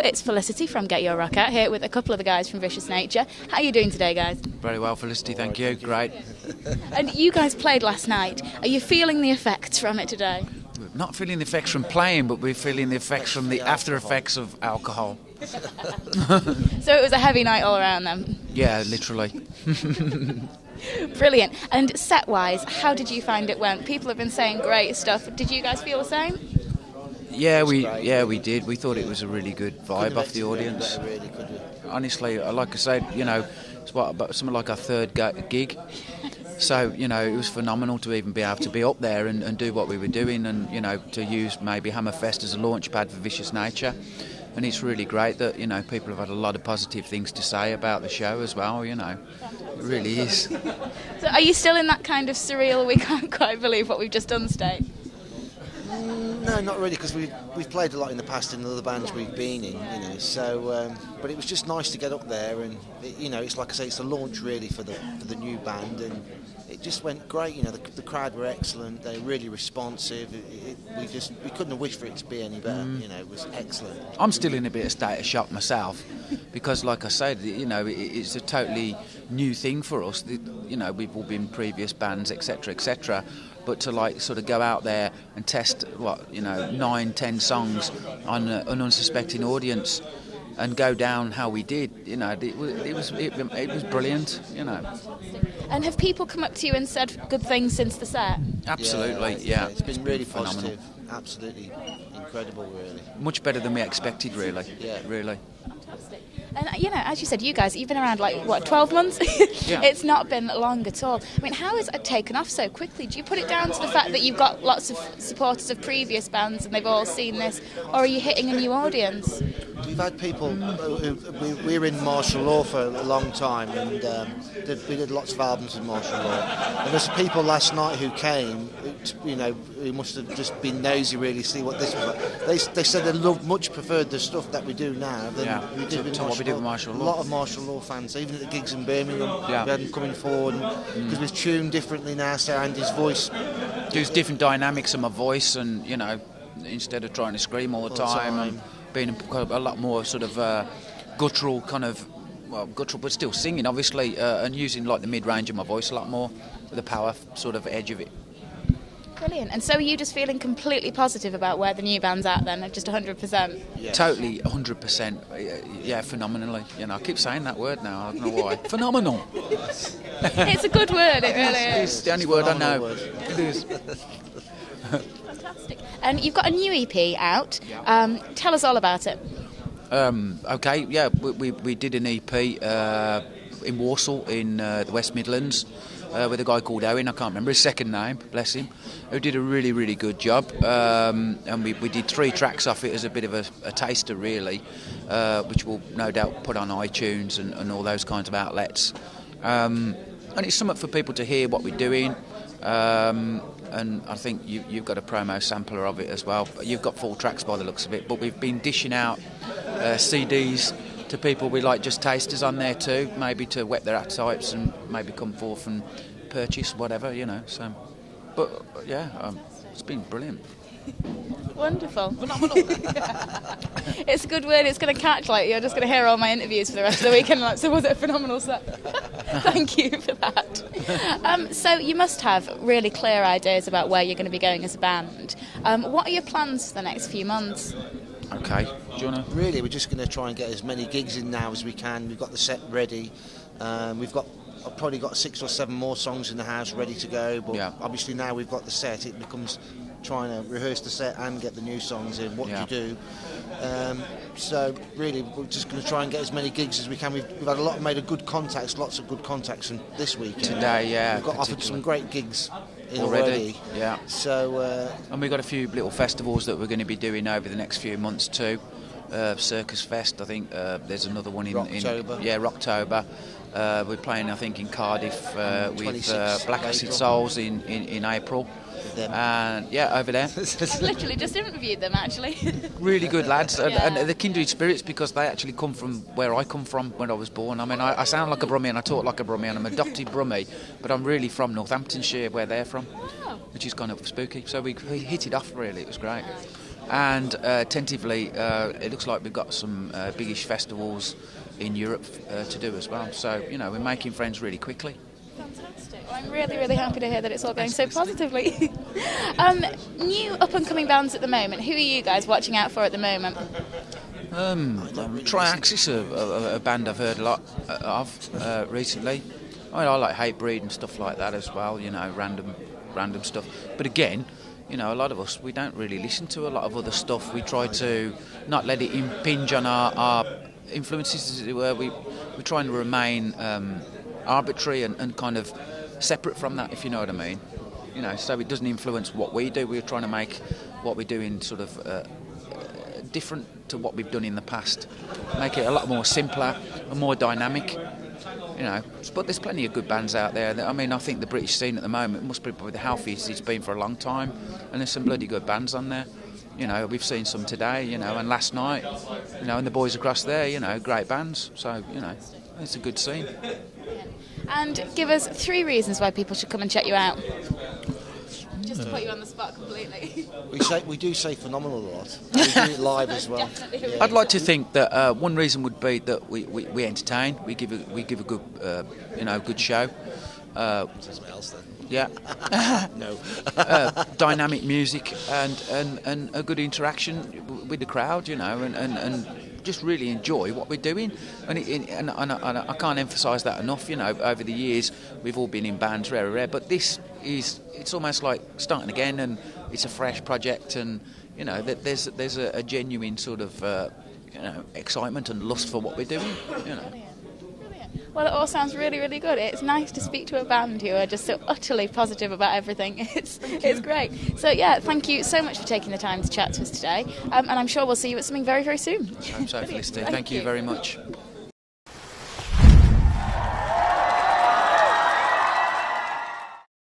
it's Felicity from GetYourRockOut here with a couple of the guys from Vicious Nature. How are you doing today, guys? Very well, Felicity, thank you. Great. And you guys played last night. Are you feeling the effects from it today? We're not feeling the effects from playing, but we're feeling the effects from the after effects of alcohol. So it was a heavy night all around then? Yeah, literally. Brilliant. And set-wise, how did you find it went? People have been saying great stuff. Did you guys feel the same? Yeah, we did. We thought it was a really good vibe off the audience. Honestly, like I said, it's something like our third gig. So, it was phenomenal to even be able to be up there and do what we were doing and, to use maybe Hammerfest as a launch pad for Vicious Nature. And it's really great that, people have had a lot of positive things to say about the show as well, It really is. So are you still in that kind of surreal, we can't quite believe what we've just done state? No, not really, because we've played a lot in the past in the other bands we've been in, so but it was just nice to get up there and, it's like I say, it's a launch really for the new band, and it just went great, the crowd were excellent, they were really responsive, we couldn't have wished for it to be any better, it was excellent. I'm still in a bit of state of shock myself, because like I said, it's a totally new thing for us, we've all been previous bands, etc., but to sort of go out there and test 9-10 songs on an unsuspecting audience and go down how we did, it was brilliant, And have people come up to you and said good things since the set? Absolutely, yeah. It's been really phenomenal. positive, absolutely incredible, really. Much better than we expected, really. Yeah, really. And, as you said, you guys, you've been around 12 months? Yeah. It's not been long at all. I mean, how has it taken off so quickly? Do you put it down to the fact that you've got lots of supporters of previous bands and they've all seen this, or are you hitting a new audience? We've had people we were in martial law for a long time, and we did lots of albums in martial law. And there's people last night who came, who must have just been nosy really to see what this was like. They said they much preferred the stuff that we do now than we did with martial law. A lot of martial law fans, even at the gigs in Birmingham, we had them coming forward because we've tuned differently now. So Andy's voice, there's different dynamics of my voice, and instead of trying to scream all the time. And being a lot more sort of guttural but still singing obviously, and using the mid-range of my voice a lot more, the power sort of edge of it. Brilliant. And so are you just feeling completely positive about where the new band's at then, just 100%? Yes. Totally, 100%, yeah, phenomenally. I keep saying that word now, I don't know why. Phenomenal. It's a good word, it really is. It's the only word I know. Word. It is. Fantastic. And you've got a new EP out. Tell us all about it. Okay, yeah, we did an EP in Walsall in the West Midlands with a guy called Owen, I can't remember his second name, bless him, who did a really, really good job. And we did 3 tracks off it as a bit of a taster, really, which we'll no doubt put on iTunes and all those kinds of outlets. And it's something for people to hear what we're doing. And I think you've got a promo sampler of it as well. You've got full tracks by the looks of it, but we've been dishing out CDs to people we like, just tasters on there too, maybe to whet their appetites and maybe come forth and purchase whatever, So, but yeah, it's been brilliant. Wonderful. It's a good word. It's going to catch. You're just going to hear all my interviews for the rest of the weekend. So was it a phenomenal set? Thank you for that. So you must have really clear ideas about where you're going to be going as a band. What are your plans for the next few months? Okay, do you want to? Really, we're just going to try and get as many gigs in now as we can. We've got the set ready. I've probably got 6 or 7 more songs in the house ready to go. But obviously now we've got the set, it becomes trying to rehearse the set and get the new songs in. What do you do? So really, we're just going to try and get as many gigs as we can. We've had lots of good contacts from this weekend. Today, yeah. We've got offered some great gigs already. Yeah. So and we've got a few little festivals that we're going to be doing over the next few months too. Circus Fest, I think there's another one in Rocktober. We're playing, I think, in Cardiff with Black Acid Souls in April. And over there. I've literally just interviewed them, actually. Really good lads, and they're kindred spirits because they actually come from where I come from when I was born. I mean, I sound like a Brummie and I talk like a Brummie and I'm adopted Brummie, but I'm really from Northamptonshire, where they're from, which is kind of spooky. So we hit it off, really. It was great. and tentatively it looks like we've got some biggish festivals in Europe to do as well. So, you know, we're making friends really quickly. Fantastic. Well, I'm really, really happy to hear that it's all going so positively. New up-and-coming bands at the moment. Who are you guys watching out for at the moment? Triaxis, a band I've heard a lot of recently. I mean, I like Hatebreed and stuff like that as well, you know, random stuff. But again, you know, a lot of us, we don't really listen to a lot of other stuff. We try to not let it impinge on our influences, as it were. We're trying to remain arbitrary and kind of separate from that, if you know what I mean. You know, so it doesn't influence what we do. We're trying to make what we're doing sort of different to what we've done in the past. Make it a lot more simpler and more dynamic. You know, but there's plenty of good bands out there. I mean, I think the British scene at the moment must be probably the healthiest it's been for a long time, and there's some bloody good bands on there. You know, we've seen some today, you know, and last night, you know, and the boys across there, you know, great bands. So, you know, it's a good scene. And give us 3 reasons why people should come and check you out. Just to put you on the spot completely. We do say phenomenal a lot. We do it live as well. Yeah. I'd like to think that one reason would be that we entertain. We give a good you know, good show. Something else then. Yeah. No. Dynamic music and a good interaction with the crowd, you know, and just really enjoy what we're doing. And I can't emphasise that enough. You know, over the years we've all been in bands, rare, but this is, it's almost like starting again, and it's a fresh project, and you know that there's a genuine sort of you know, excitement and lust for what we're doing. You know. Well, it all sounds really, really good. It's nice to speak to a band who are just so utterly positive about everything. It's great. So, yeah, thank you so much for taking the time to chat to us today. And I'm sure we'll see you at something very, very soon. I'm so Felicity. Thank you very much.